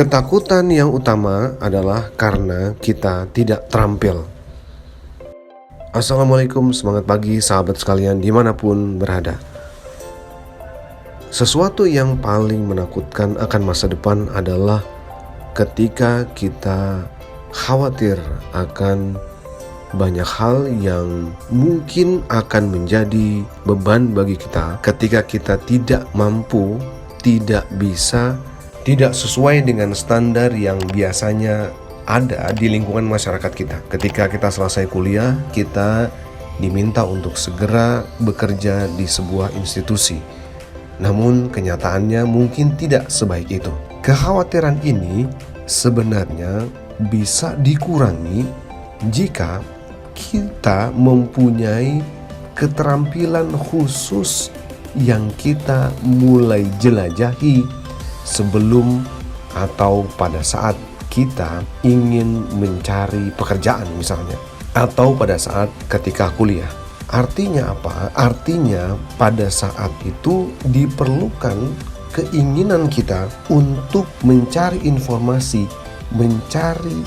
Ketakutan yang utama adalah karena kita tidak terampil. Assalamualaikum, semangat pagi sahabat sekalian dimanapun berada. Sesuatu yang paling menakutkan akan masa depan adalah ketika kita khawatir akan banyak hal yang mungkin akan menjadi beban bagi kita ketika kita tidak mampu, tidak bisa, tidak sesuai dengan standar yang biasanya ada di lingkungan masyarakat kita. Ketika kita selesai kuliah, kita diminta untuk segera bekerja di sebuah institusi. Namun kenyataannya mungkin tidak sebaik itu. Kekhawatiran ini sebenarnya bisa dikurangi jika kita mempunyai keterampilan khusus yang kita mulai jelajahi sebelum atau pada saat kita ingin mencari pekerjaan misalnya, atau pada saat ketika kuliah. Artinya apa? Artinya pada saat itu diperlukan keinginan kita untuk mencari informasi, mencari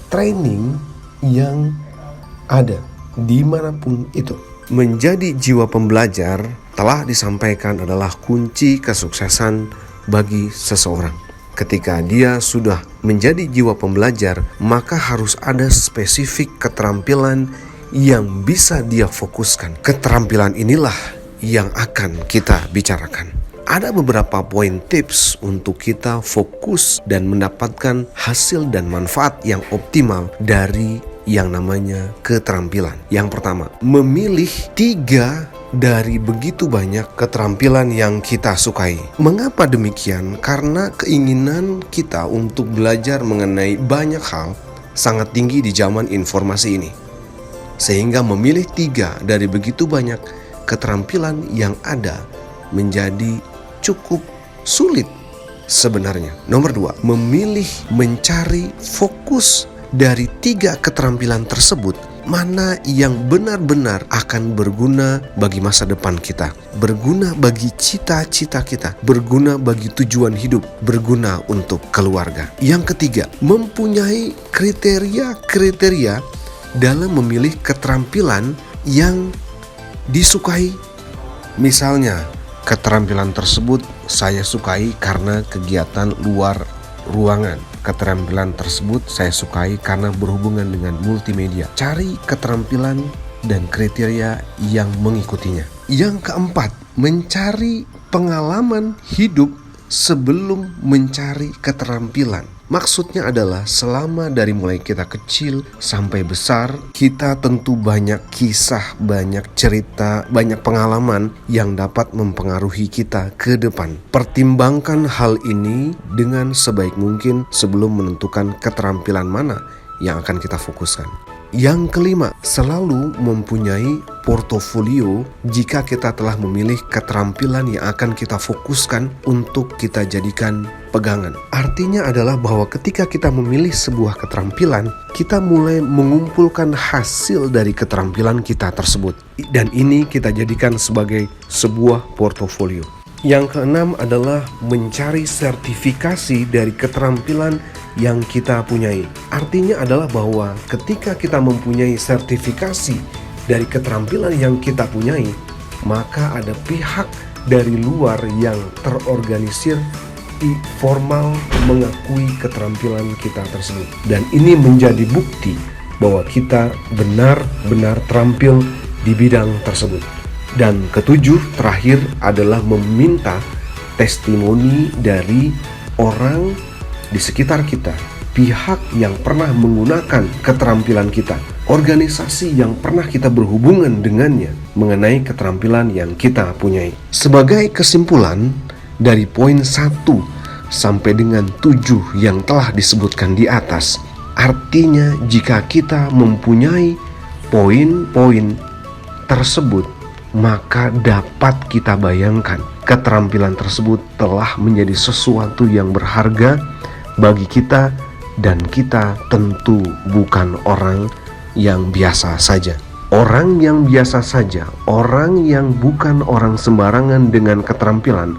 training yang ada dimanapun itu. Menjadi jiwa pembelajar telah disampaikan adalah kunci kesuksesan bagi seseorang. Ketika dia sudah menjadi jiwa pembelajar, maka harus ada spesifik keterampilan yang bisa dia fokuskan. Keterampilan inilah yang akan kita bicarakan. Ada beberapa poin tips untuk kita fokus dan mendapatkan hasil dan manfaat yang optimal dari yang namanya keterampilan. Yang pertama, memilih 3 dari begitu banyak keterampilan yang kita sukai. Mengapa demikian? Karena keinginan kita untuk belajar mengenai banyak hal sangat tinggi di zaman informasi ini. Sehingga memilih 3 dari begitu banyak keterampilan yang ada menjadi cukup sulit sebenarnya. Nomor 2, memilih mencari fokus dari 3 keterampilan tersebut, mana yang benar-benar akan berguna bagi masa depan kita, berguna bagi cita-cita kita, berguna bagi tujuan hidup, berguna untuk keluarga. Yang ketiga, mempunyai kriteria dalam memilih keterampilan yang disukai. Misalnya, keterampilan tersebut saya sukai karena kegiatan luar ruangan. Keterampilan tersebut saya sukai karena berhubungan dengan multimedia. Cari keterampilan dan kriteria yang mengikutinya. Yang keempat, mencari pengalaman hidup sebelum mencari keterampilan. Maksudnya adalah selama dari mulai kita kecil sampai besar, kita tentu banyak kisah, banyak cerita, banyak pengalaman yang dapat mempengaruhi kita ke depan. Pertimbangkan hal ini dengan sebaik mungkin sebelum menentukan keterampilan mana yang akan kita fokuskan. Yang kelima, selalu mempunyai portofolio jika kita telah memilih keterampilan yang akan kita fokuskan untuk kita jadikan pegangan. Artinya adalah bahwa ketika kita memilih sebuah keterampilan, kita mulai mengumpulkan hasil dari keterampilan kita tersebut. Dan ini kita jadikan sebagai sebuah portofolio. Yang keenam adalah mencari sertifikasi dari keterampilan yang kita punyai. Artinya adalah bahwa ketika kita mempunyai sertifikasi dari keterampilan yang kita punyai, maka ada pihak dari luar yang terorganisir formal mengakui keterampilan kita tersebut. Dan ini menjadi bukti bahwa kita benar-benar terampil di bidang tersebut. Dan ketujuh, terakhir adalah meminta testimoni dari orang di sekitar kita, pihak yang pernah menggunakan keterampilan kita, organisasi yang pernah kita berhubungan dengannya mengenai keterampilan yang kita punyai. Sebagai kesimpulan dari poin 1 sampai dengan 7 yang telah disebutkan di atas, artinya jika kita mempunyai poin-poin tersebut, maka dapat kita bayangkan keterampilan tersebut telah menjadi sesuatu yang berharga bagi kita, dan kita tentu bukan orang yang biasa saja. Orang yang biasa saja, orang yang bukan orang sembarangan dengan keterampilan,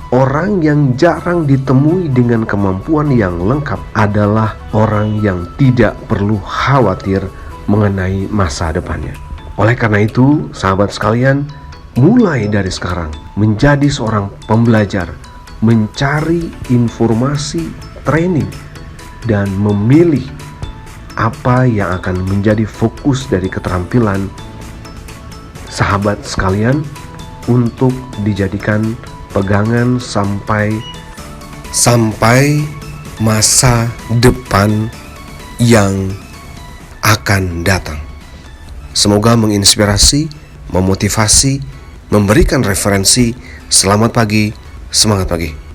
Orang yang jarang ditemui dengan kemampuan yang lengkap adalah orang yang tidak perlu khawatir mengenai masa depannya. Oleh karena itu, sahabat sekalian, mulai dari sekarang menjadi seorang pembelajar, mencari informasi, training, dan memilih apa yang akan menjadi fokus dari keterampilan sahabat sekalian untuk dijadikan pegangan sampai masa depan yang akan datang. Semoga menginspirasi, memotivasi, memberikan referensi. Selamat pagi, semangat pagi.